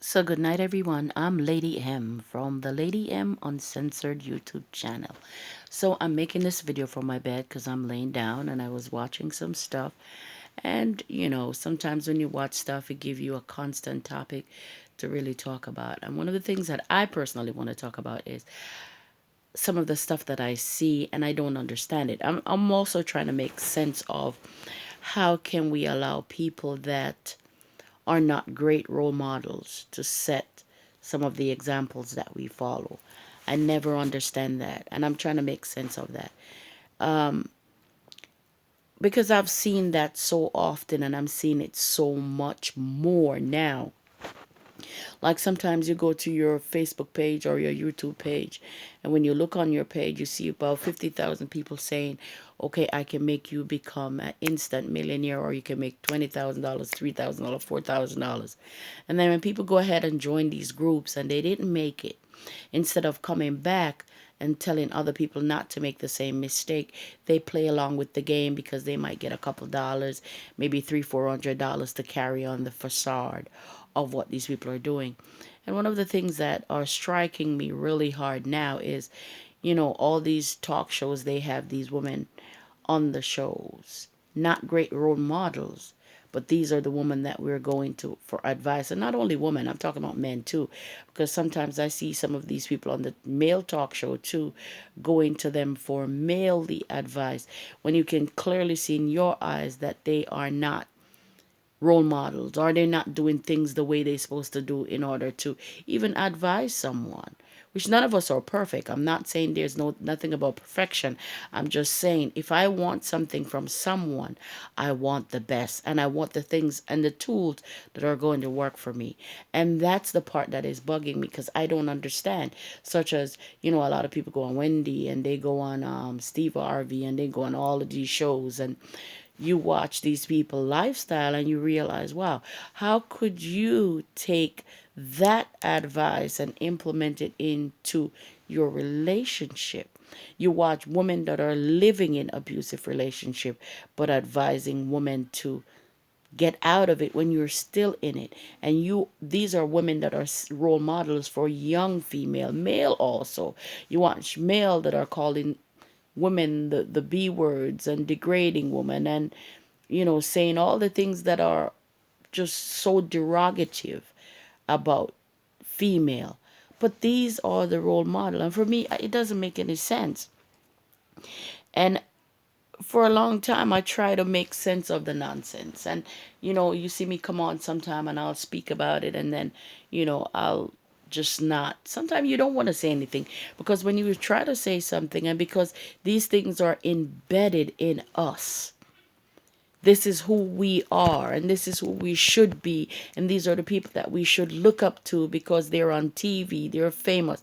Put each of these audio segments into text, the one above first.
So, good night, everyone. I'm Lady M from the Lady M Uncensored YouTube channel. So, I'm making this video from my bed because I'm laying down and I was watching some stuff. And, sometimes when you watch stuff, it gives you a constant topic to really talk about. And one of the things that I personally want to talk about is some of the stuff that I see and I don't understand it. I'm also trying to make sense of how can we allow people that are not great role models to set some of the examples that we follow. I never understand that, and I'm trying to make sense of that because I've seen that so often, and I'm seeing it so much more now. Like sometimes you go to your Facebook page or your YouTube page, and when you look on your page, you see about 50,000 people saying, okay, I can make you become an instant millionaire, or you can make $20,000, $3,000, $4,000. And then when people go ahead and join these groups and they didn't make it, instead of coming back and telling other people not to make the same mistake, they play along with the game because they might get a couple dollars, maybe $300, $400 to carry on the facade of what these people are doing. And one of the things that are striking me really hard now is, all these talk shows, they have these women on the shows, not great role models, but these are the women that we're going to for advice. And not only women, I'm talking about men too, because sometimes I see some of these people on the male talk show too going to them for malely advice when you can clearly see in your eyes that they are not role models, or they're not doing things the way they're supposed to do in order to even advise someone, which none of us are perfect. I'm not saying there's nothing about perfection. I'm just saying if I want something from someone, I want the best, and I want the things and the tools that are going to work for me. And that's the part that is bugging me because I don't understand. Such as, a lot of people go on Wendy, and they go on Steve Harvey, and they go on all of these shows, and you watch these people lifestyle and you realize, wow, how could you take that advice and implement it into your relationship? You watch women that are living in abusive relationship but advising women to get out of it when you're still in it. And these are women that are role models for young female, male also. You watch male that are calling women the B words and degrading women, and saying all the things that are just so derogative about female. But these are the role model, and for me, it doesn't make any sense. And for a long time, I try to make sense of the nonsense. And you see me come on sometime, and I'll speak about it, and then I'll just not. Sometimes you don't want to say anything because when you try to say something, and because these things are embedded in us, this is who we are, and this is who we should be, and these are the people that we should look up to because they're on TV, they're famous.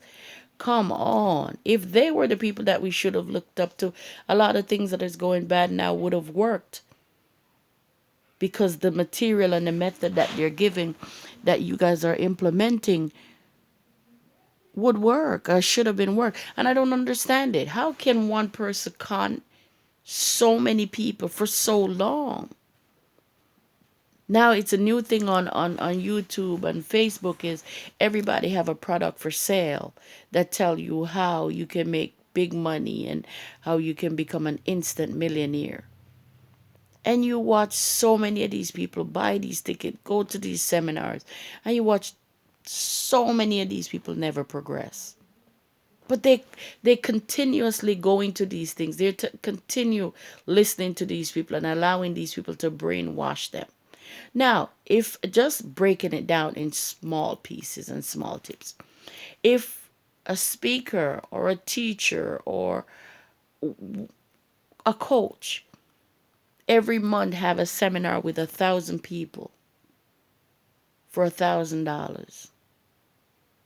Come on. If they were the people that we should have looked up to, a lot of things that is going bad now would have worked because the material and the method that they're giving, that you guys are implementing, would work or should have been work. And I don't understand it. How can one person con so many people for so long? Now it's a new thing on YouTube and Facebook is everybody have a product for sale that tell you how you can make big money and how you can become an instant millionaire. And you watch so many of these people buy these tickets, go to these seminars, and you watch so many of these people never progress. But they continuously go into these things. They continue listening to these people and allowing these people to brainwash them. Now, if just breaking it down in small pieces and small tips, if a speaker or a teacher or a coach every month have a seminar with 1,000 people for $1,000,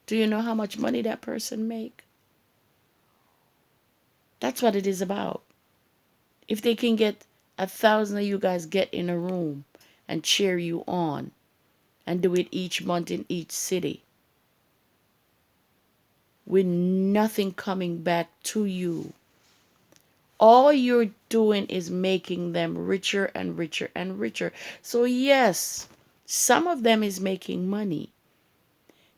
do you know how much money that person make? That's what it is about. If they can get 1,000 of you guys get in a room and cheer you on and do it each month in each city, with nothing coming back to you. All you're doing is making them richer and richer and richer. So yes, some of them is making money.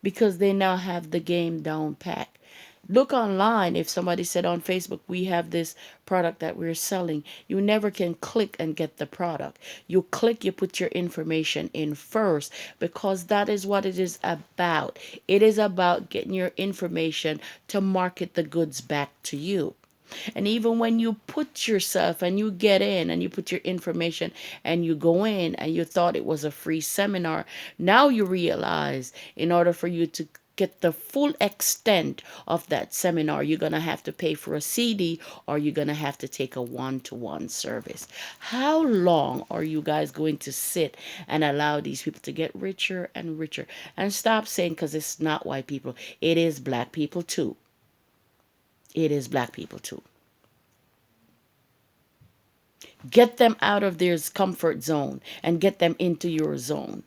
because they now have the game down pat. Look online. If somebody said on Facebook, we have this product that we're selling, you never can click and get the product. You click, you put your information in first, because that is what it is about. It is about getting your information to market the goods back to you. And even when you put yourself and you get in and you put your information and you go in and you thought it was a free seminar, now you realize in order for you to get the full extent of that seminar, you're going to have to pay for a CD, or you're going to have to take a one-to-one service. How long are you guys going to sit and allow these people to get richer and richer? And stop saying, because it's not white people, it is black people too. It is black people too. Get them out of their comfort zone and get them into your zone.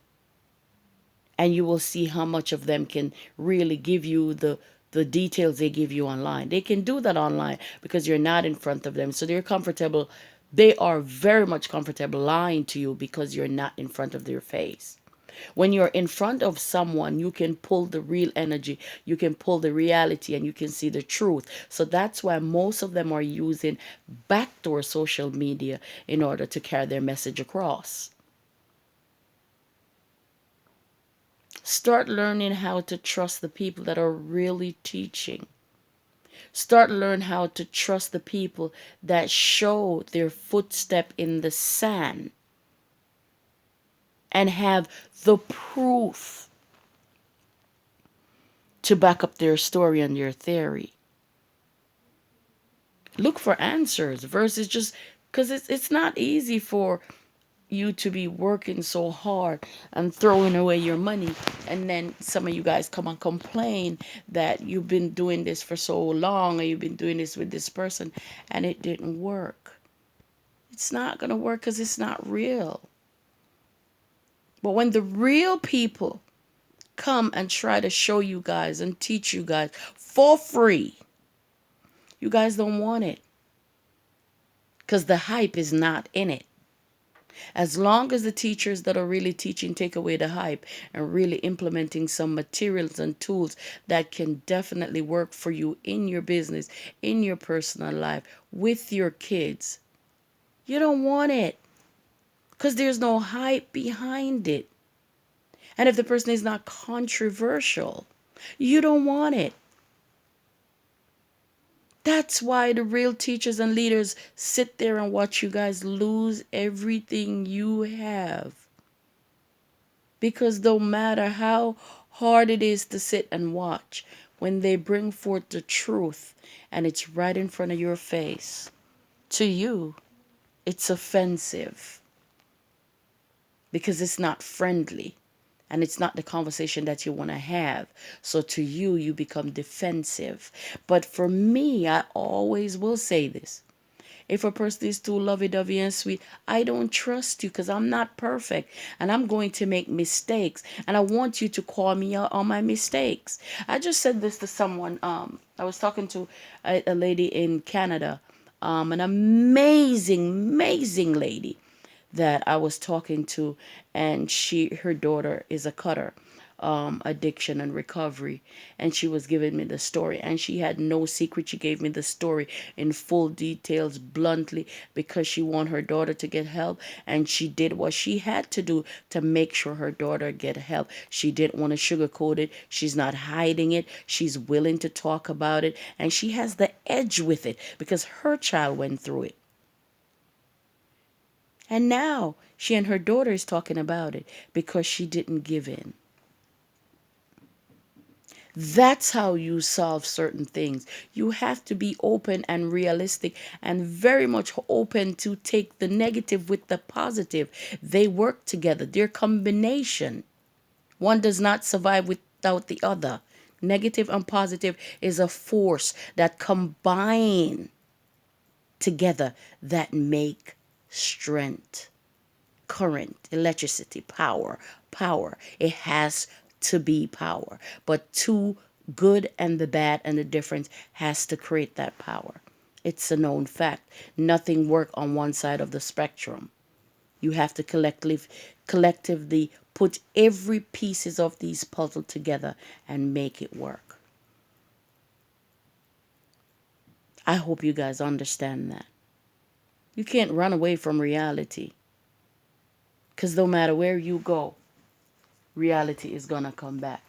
And you will see how much of them can really give you the details they give you online. They can do that online because you're not in front of them. So they're comfortable. They are very much comfortable lying to you because you're not in front of their face. When you're in front of someone, you can pull the real energy, you can pull the reality, and you can see the truth. So that's why most of them are using backdoor social media in order to carry their message across. Start learning how to trust the people that are really teaching. Start learn how to trust the people that show their footstep in the sand and have the proof to back up their story and their theory. Look for answers versus just, because it's not easy for you to be working so hard and throwing away your money, and then some of you guys come and complain that you've been doing this for so long, or you've been doing this with this person and it didn't work. It's not going to work because it's not real. But when the real people come and try to show you guys and teach you guys for free, you guys don't want it because the hype is not in it. As long as the teachers that are really teaching take away the hype and really implementing some materials and tools that can definitely work for you in your business, in your personal life, with your kids, you don't want it because there's no hype behind it. And if the person is not controversial, you don't want it. That's why the real teachers and leaders sit there and watch you guys lose everything you have. Because no matter how hard it is to sit and watch, when they bring forth the truth and it's right in front of your face, to you, it's offensive. Because it's not friendly. And it's not the conversation that you want to have. So to you, you become defensive. But for me, I always will say this. If a person is too lovey-dovey and sweet, I don't trust you because I'm not perfect. And I'm going to make mistakes. And I want you to call me out on my mistakes. I just said this to someone. I was talking to a lady in Canada. An amazing, amazing lady that I was talking to, and her daughter is a cutter, addiction and recovery, and she was giving me the story, and she had no secret. She gave me the story in full details, bluntly, because she wanted her daughter to get help, and she did what she had to do to make sure her daughter get help. She didn't want to sugarcoat it. She's not hiding it. She's willing to talk about it, and she has the edge with it because her child went through it. And now she and her daughter is talking about it because she didn't give in. That's how you solve certain things. You have to be open and realistic and very much open to take the negative with the positive. They work together. Their combination. One does not survive without the other. Negative and positive is a force that combine together that make strength. Current, electricity, power. It has to be power. But two, good and the bad and the difference has to create that power. It's a known fact. Nothing works on one side of the spectrum. You have to collectively put every pieces of these puzzle together and make it work. I hope you guys understand that. You can't run away from reality. Because no matter where you go, reality is going to come back.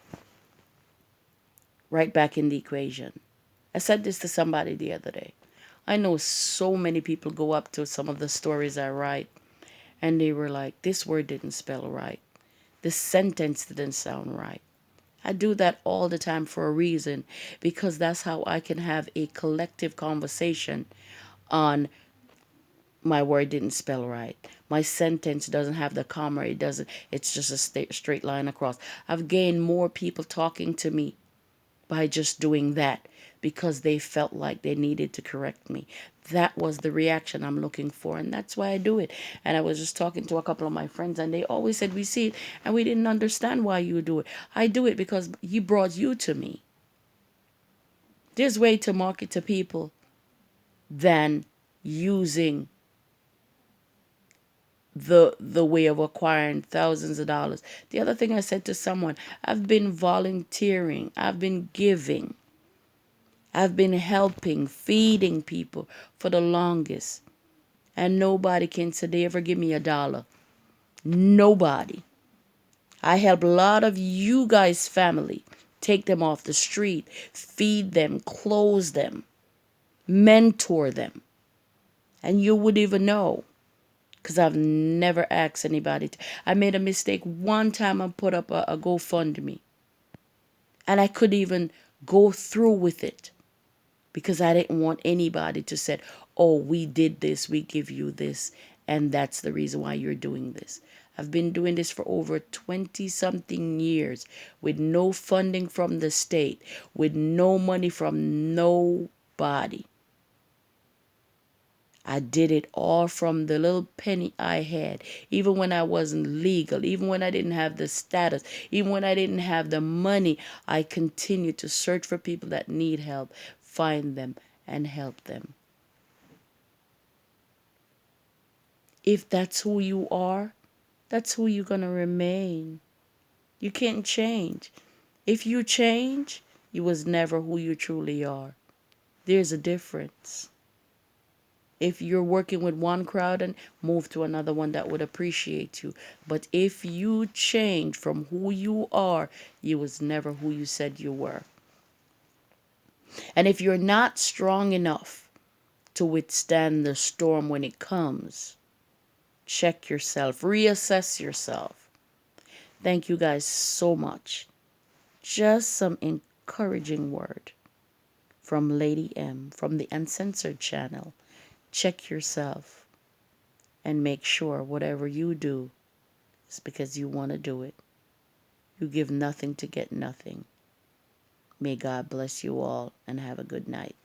Right back in the equation. I said this to somebody the other day. I know so many people go up to some of the stories I write and they were like, this word didn't spell right. This sentence didn't sound right. I do that all the time for a reason, because that's how I can have a collective conversation on my word didn't spell right. My sentence doesn't have the comma. It's just a straight line across. I've gained more people talking to me by just doing that because they felt like they needed to correct me. That was the reaction I'm looking for, and that's why I do it. And I was just talking to a couple of my friends, and they always said, we see it, and we didn't understand why you do it. I do it because he brought you to me. There's way to market to people than using the way of acquiring thousands of dollars. The other thing I said to someone, I've been volunteering, I've been giving, I've been helping, feeding people for the longest. And nobody can say they ever give me $1. Nobody. I help a lot of you guys' family. Take them off the street, feed them, clothe them, mentor them. And you would even know. Because I've never asked anybody. I made a mistake one time. I put up a GoFundMe. And I could even go through with it. Because I didn't want anybody to say, oh, we did this, we give you this, and that's the reason why you're doing this. I've been doing this for over 20-something years with no funding from the state, with no money from nobody. I did it all from the little penny I had, even when I wasn't legal, even when I didn't have the status, even when I didn't have the money. I continued to search for people that need help, find them, and help them. If that's who you are, that's who you're going to remain. You can't change. If you change, you was never who you truly are. There's a difference. If you're working with one crowd, and move to another one that would appreciate you. But if you change from who you are, you was never who you said you were. And if you're not strong enough to withstand the storm when it comes, check yourself, reassess yourself. Thank you guys so much. Just some encouraging word from Lady M from the Uncensored channel. Check yourself and make sure whatever you do is because you want to do it. You give nothing to get nothing. May God bless you all and have a good night.